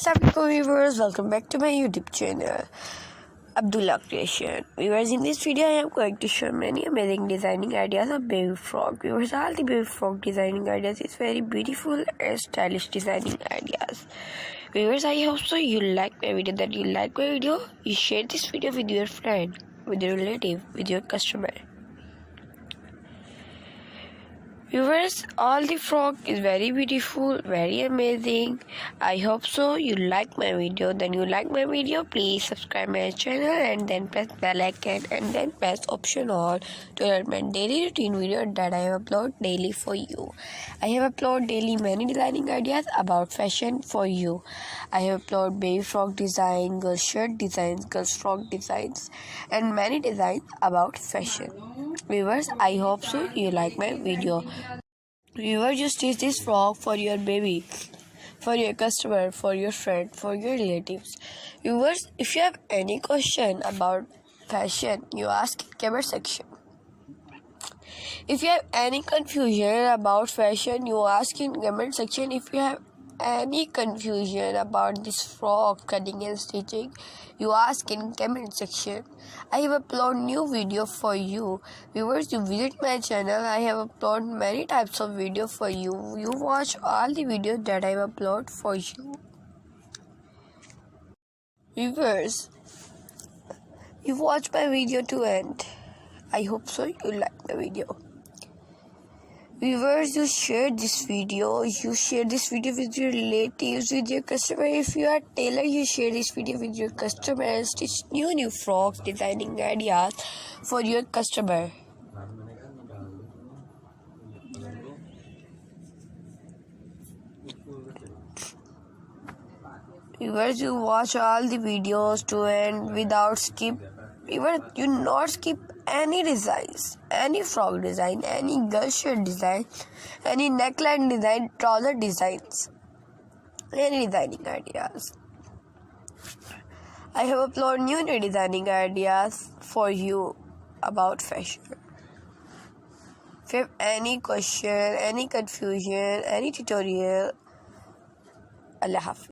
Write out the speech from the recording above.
Assalamualaikum viewers, welcome back to my YouTube channel Abdullah Creation. Viewers, in this video I am going to show many amazing designing ideas of baby frog. Viewers, all the baby frog designing ideas is very beautiful and stylish designing ideas. Viewers, I hope so you like my video, you share this video with your friend, with your relative, with your customer. Viewers, all the frog is very beautiful, very amazing. I hope so you like my video. Then you like my video, please subscribe my channel and then press bell icon and then press option all to learn my daily routine video that I have upload daily for you. I have upload daily many designing ideas about fashion for you. I have upload baby frog design, girl shirt designs, girls frog designs and many designs about fashion. Viewers, I hope so you like my video. Viewers, you stitch this frog for your baby, for your customer, for your friend, for your relatives. Viewers, if you have any question about fashion, you ask in comment section. If you have any confusion about fashion, you ask in comment section. If you have any confusion about this frog cutting and stitching, you ask in comment section. I have uploaded new video for you. Viewers, you visit my channel. I have uploaded many types of video for you. You watch all the videos that I have uploaded for you. Viewers, you watch my video to end. I hope so you like the video. Viewers, you share this video with your relatives, with your customer. If you are tailor, you share this video with your customer and stitch new frocks designing ideas for your customer. Viewers, you watch all the videos to end without skip. Viewers, you not skip any designs, any frog design, any girl shirt design, any neckline design, trouser designs, any designing ideas. I have uploaded new designing ideas for you about fashion. If you have any question, any confusion, any tutorial, Allah hafiz.